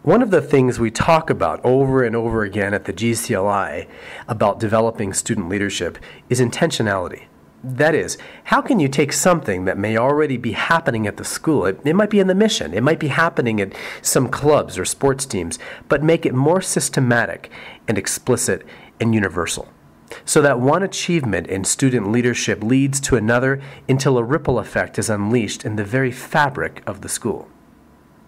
One of the things we talk about over and over again at the gcLi about developing student leadership is intentionality. That is, how can you take something that may already be happening at the school, it might be in the mission, it might be happening at some clubs or sports teams, but make it more systematic and explicit and universal, so that one achievement in student leadership leads to another until a ripple effect is unleashed in the very fabric of the school.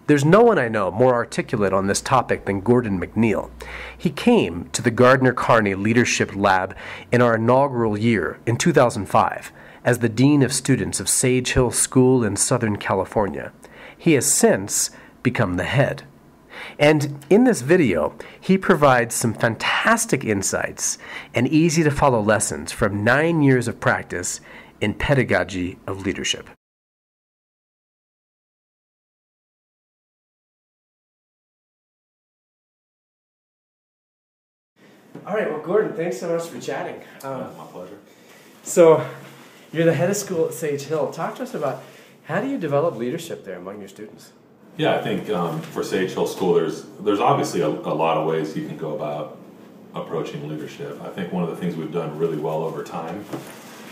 There's no one I know more articulate on this topic than Gordon McNeill. He came to the Gardner-Carney Leadership Lab in our inaugural year in 2005 as the Dean of Students of Sage Hill School in Southern California. He has since become the head. And in this video, he provides some fantastic insights and easy-to-follow lessons from 9 years of practice in pedagogy of leadership. All right, well, Gordon, thanks so much for chatting. My pleasure. So, you're the head of school at Sage Hill. Talk to us about how do you develop leadership there among your students? Yeah, I think for Sage Hill School, there's obviously a lot of ways you can go about approaching leadership. I think one of the things we've done really well over time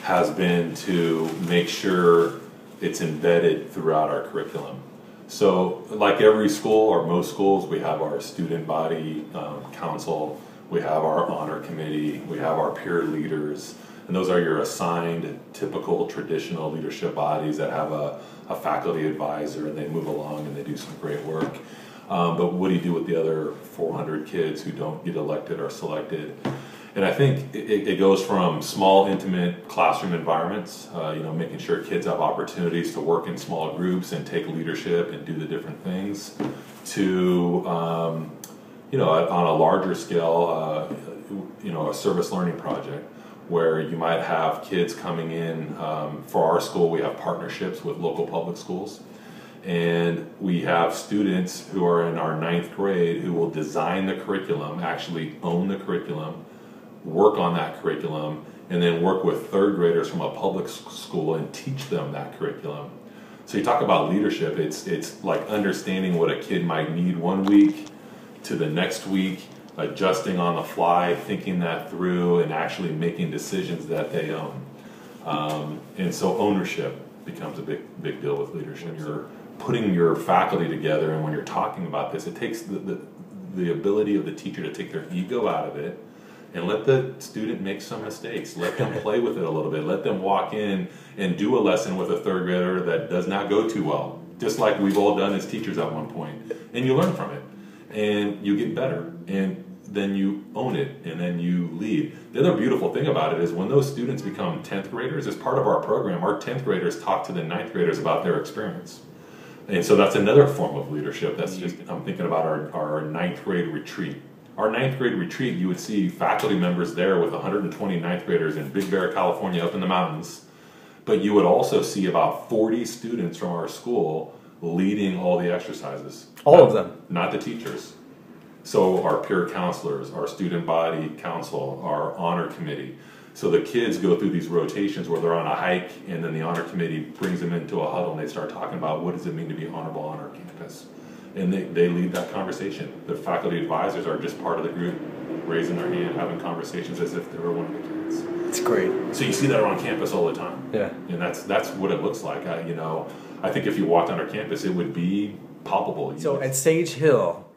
has been to make sure it's embedded throughout our curriculum. So, like every school or most schools, we have our student body council. We have our honor committee, we have our peer leaders, and those are your assigned, typical, traditional leadership bodies that have a faculty advisor, and they move along and they do some great work. But what do you do with the other 400 kids who don't get elected or selected? And I think it goes from small, intimate classroom environments, making sure kids have opportunities to work in small groups and take leadership and do the different things, to on a larger scale, a service learning project where you might have kids coming in. For our school, we have partnerships with local public schools, and we have students who are in our 9th grade who will design the curriculum, actually own the curriculum, work on that curriculum, and then work with 3rd graders from a public school and teach them that curriculum. So you talk about leadership, it's like understanding what a kid might need one week to the next week, adjusting on the fly, thinking that through, and actually making decisions that they own. And so ownership becomes a big deal with leadership. You're putting your faculty together, and when you're talking about this, it takes the ability of the teacher to take their ego out of it and let the student make some mistakes. Let them play with it a little bit. Let them walk in and do a lesson with a 3rd grader that does not go too well, just like we've all done as teachers at one point. And you learn from it. And you get better, and then you own it, and then you lead. The other beautiful thing about it is when those students become 10th graders, as part of our program, our 10th graders talk to the 9th graders about their experience. And so that's another form of leadership. That's just, I'm thinking about our 9th grade retreat. Our 9th grade retreat, you would see faculty members there with 120 9th graders in Big Bear, California, up in the mountains. But you would also see about 40 students from our school leading all the exercises. All of them? Not the teachers. So our peer counselors, our student body council, our honor committee. So the kids go through these rotations where they're on a hike, and then the honor committee brings them into a huddle and they start talking about what does it mean to be honorable on our campus. And they lead that conversation. The faculty advisors are just part of the group, raising their hand, having conversations as if they were one of the kids. It's great. So you see that on campus all the time. Yeah. And that's what it looks like. I think if you walked on our campus, it would be palpable. So at Sage Hill,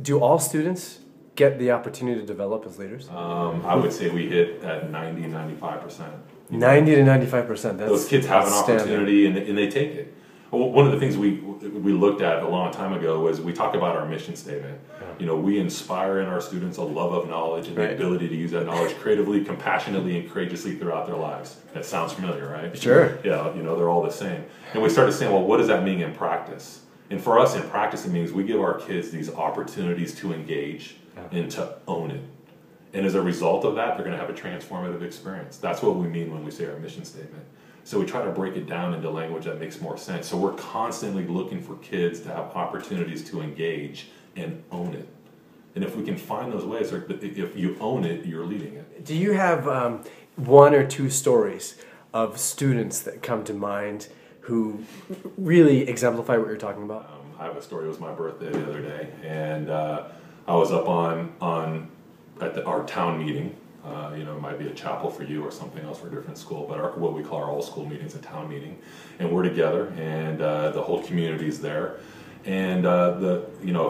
do all students get the opportunity to develop as leaders? I would say we hit at 90, 95%. 90 to 95%. Those kids have an opportunity and they take it. One of the things we looked at a long time ago was we talk about our mission statement. Yeah. We inspire in our students a love of knowledge and the ability to use that knowledge creatively, compassionately, and courageously throughout their lives. That sounds familiar, right? Sure. Yeah, they're all the same. And we started saying, well, what does that mean in practice? And for us in practice, it means we give our kids these opportunities to engage and to own it. And as a result of that, they're going to have a transformative experience. That's what we mean when we say our mission statement. So we try to break it down into language that makes more sense. So we're constantly looking for kids to have opportunities to engage and own it. And if we can find those ways, or if you own it, you're leading it. Do you have 1 or 2 stories of students that come to mind who really exemplify what you're talking about? I have a story. It was my birthday the other day, and I was up at our town meeting. It might be a chapel for you or something else for a different school, but what we call our all-school meeting is a town meeting, and we're together, and the whole community's there. And a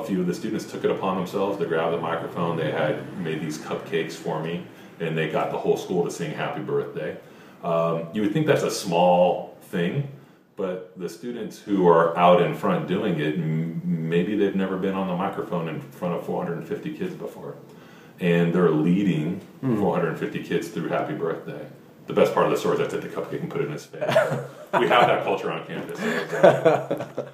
few of the students took it upon themselves to grab the microphone. They had made these cupcakes for me, and they got the whole school to sing happy birthday. You would think that's a small thing, but the students who are out in front doing it, maybe they've never been on the microphone in front of 450 kids before. And they're leading 450 kids through happy birthday. The best part of the story is I took the cupcake and put it in his face. We have that culture on campus.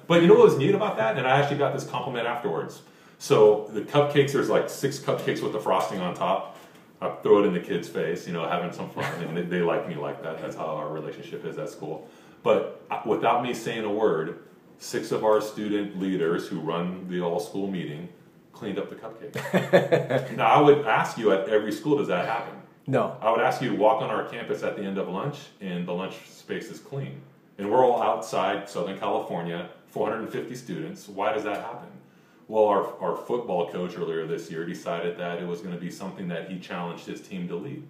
But you know what was neat about that? And I actually got this compliment afterwards. So the cupcakes, there's like 6 cupcakes with the frosting on top. I throw it in the kid's face, having some fun. And they like me like that. That's how our relationship is at school. But without me saying a word, 6 of our student leaders who run the all-school meeting cleaned up the cupcakes. Now, I would ask you at every school, does that happen? No. I would ask you to walk on our campus at the end of lunch, and the lunch space is clean. And we're all outside Southern California, 450 students. Why does that happen? Well, our football coach earlier this year decided that it was going to be something that he challenged his team to lead.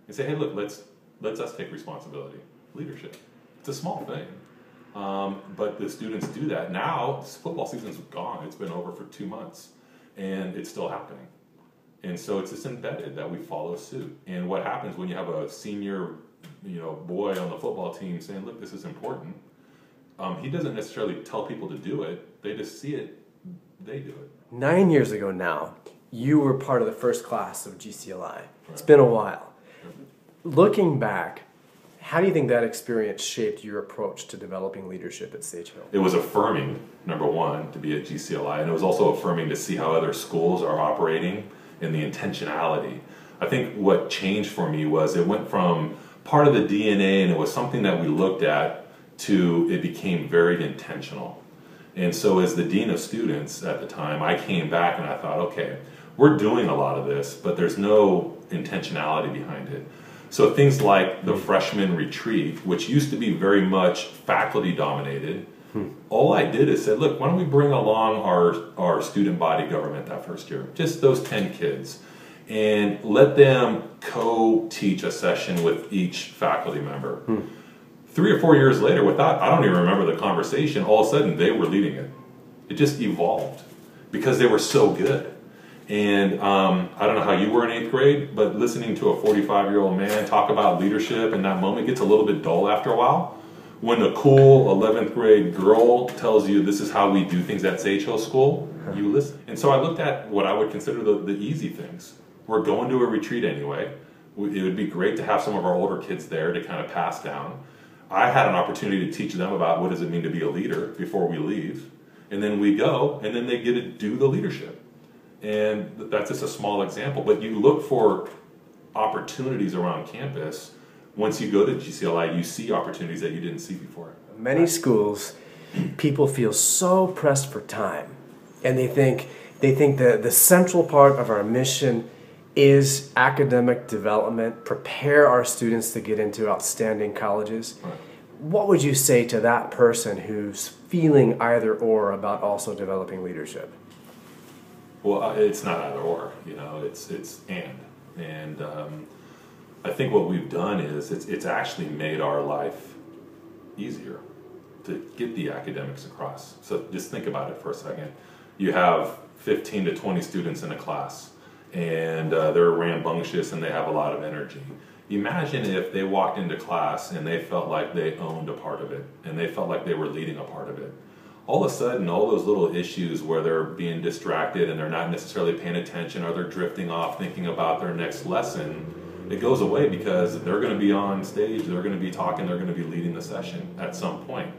And say, hey, look, let's us take responsibility. Leadership. It's a small thing. But the students do that. Now, football season's gone. It's been over for 2 months. And it's still happening. And so it's just embedded that we follow suit. And what happens when you have a senior, boy on the football team saying, look, this is important, he doesn't necessarily tell people to do it. They just see it. They do it. 9 years ago now, you were part of the first class of gcLi. Right. It's been a while. Looking back, how do you think that experience shaped your approach to developing leadership at Sage Hill? It was affirming, number one, to be at gcLi, and it was also affirming to see how other schools are operating and the intentionality. I think what changed for me was it went from part of the DNA and it was something that we looked at to it became very intentional. And so as the dean of students at the time, I came back and I thought, okay, we're doing a lot of this, but there's no intentionality behind it. So things like the freshman retreat, which used to be very much faculty dominated, all I did is said, look, why don't we bring along our student body government that first year, just those 10 kids, and let them co-teach a session with each faculty member. 3 or 4 years later, I don't even remember the conversation, all of a sudden they were leading it. It just evolved because they were so good. And I don't know how you were in 8th grade, but listening to a 45-year-old man talk about leadership in that moment gets a little bit dull after a while. When a cool 11th grade girl tells you this is how we do things at Sage Hill School, you listen. And so I looked at what I would consider the easy things. We're going to a retreat anyway. It would be great to have some of our older kids there to kind of pass down. I had an opportunity to teach them about what does it mean to be a leader before we leave. And then we go, and then they get to do the leadership. And that's just a small example. But you look for opportunities around campus. Once you go to gcLi, you see opportunities that you didn't see before. Many schools, people feel so pressed for time. And they think that the central part of our mission is academic development, prepare our students to get into outstanding colleges. Right. What would you say to that person who's feeling either or about also developing leadership? Well, it's not either or, it's and. And I think what we've done is it's actually made our life easier to get the academics across. So just think about it for a second. You have 15 to 20 students in a class, and they're rambunctious and they have a lot of energy. Imagine if they walked into class and they felt like they owned a part of it, and they felt like they were leading a part of it. All of a sudden, all those little issues where they're being distracted and they're not necessarily paying attention or they're drifting off thinking about their next lesson, it goes away because they're going to be on stage, they're going to be talking, they're going to be leading the session at some point.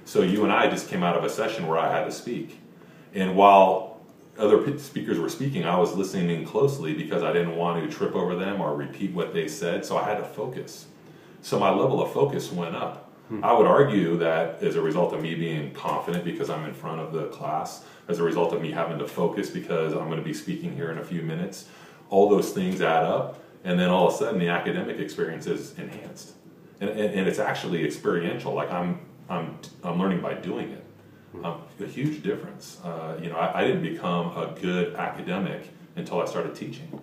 So you and I just came out of a session where I had to speak. And while other speakers were speaking, I was listening closely because I didn't want to trip over them or repeat what they said, so I had to focus. So my level of focus went up. I would argue that as a result of me being confident because I'm in front of the class, as a result of me having to focus because I'm going to be speaking here in a few minutes, all those things add up, and then all of a sudden the academic experience is enhanced. And it's actually experiential, like I'm learning by doing it. A huge difference. I didn't become a good academic until I started teaching.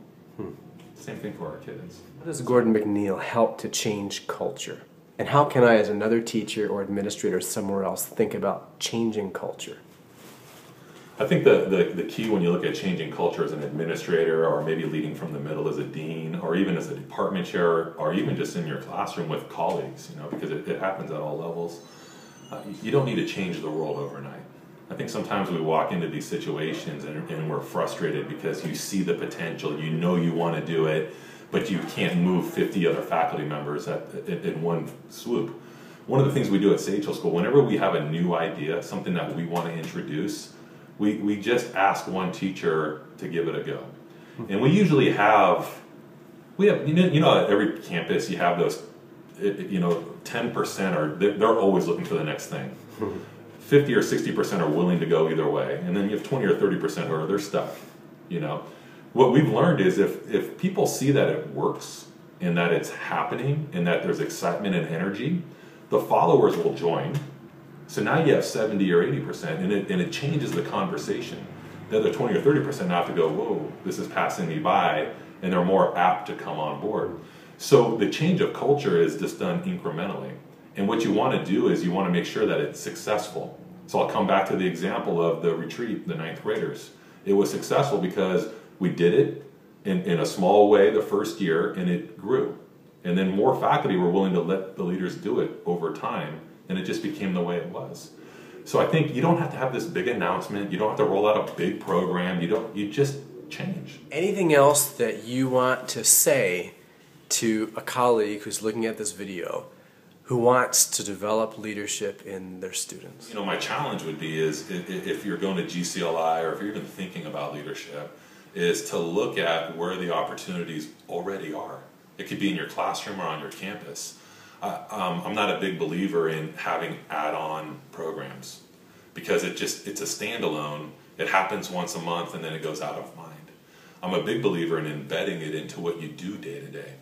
Same thing for our kids. How does Gordon McNeill help to change culture? And how can I, as another teacher or administrator somewhere else, think about changing culture? I think the key when you look at changing culture as an administrator, or maybe leading from the middle as a dean, or even as a department chair, or even just in your classroom with colleagues, because it happens at all levels. You don't need to change the world overnight. I think sometimes we walk into these situations and we're frustrated because you see the potential, you want to do it, but you can't move 50 other faculty members in one swoop. One of the things we do at Sage Hill School, whenever we have a new idea, something that we want to introduce, we just ask one teacher to give it a go. And we usually have at every campus you have those 10% they're always looking for the next thing. 50 or 60% are willing to go either way, and then you have 20 or 30% who are they're stuck. What we've learned is if people see that it works and that it's happening and that there's excitement and energy, the followers will join. So now you have 70 or 80%, and it changes the conversation. The other 20 or 30% now have to go, whoa, this is passing me by, and they're more apt to come on board. So the change of culture is just done incrementally. And what you want to do is you want to make sure that it's successful. So I'll come back to the example of the retreat, the 9th graders. It was successful because we did it in a small way the first year, and it grew. And then more faculty were willing to let the leaders do it over time, and it just became the way it was. So I think you don't have to have this big announcement. You don't have to roll out a big program. You just change. Anything else that you want to say to a colleague who's looking at this video who wants to develop leadership in their students? My challenge would be is if you're going to gcLi or if you're even thinking about leadership, is to look at where the opportunities already are. It could be in your classroom or on your campus. I'm not a big believer in having add-on programs because it's a standalone. It happens once a month and then it goes out of mind. I'm a big believer in embedding it into what you do day to day.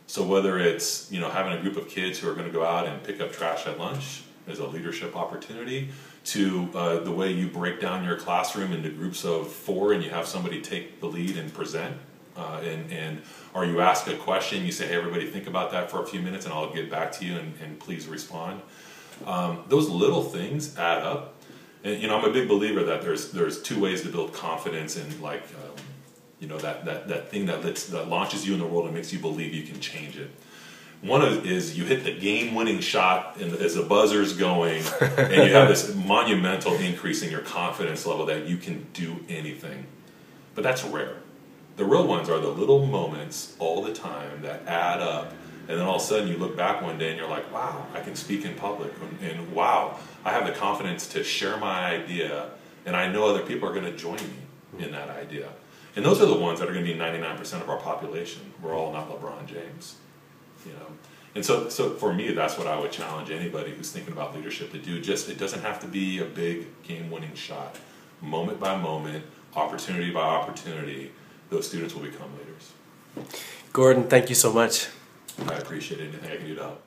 So whether it's having a group of kids who are going to go out and pick up trash at lunch as a leadership opportunity, to the way you break down your classroom into groups of 4 and you have somebody take the lead and present, or you ask a question, you say, hey, everybody think about that for a few minutes and I'll get back to you and please respond. Those little things add up. And I'm a big believer that there's 2 ways to build confidence in that thing that launches you in the world and makes you believe you can change it. One is you hit the game-winning shot as the buzzer's going, and you have this monumental increase in your confidence level that you can do anything. But that's rare. The real ones are the little moments all the time that add up, and then all of a sudden you look back one day and you're like, wow, I can speak in public, and wow, I have the confidence to share my idea, and I know other people are going to join me in that idea. And those are the ones that are going to be 99% of our population. We're all not LeBron James. And so for me, that's what I would challenge anybody who's thinking about leadership to do. It doesn't have to be a big game-winning shot. Moment by moment, opportunity by opportunity, those students will become leaders. Gordon, thank you so much. I appreciate anything I can do to help.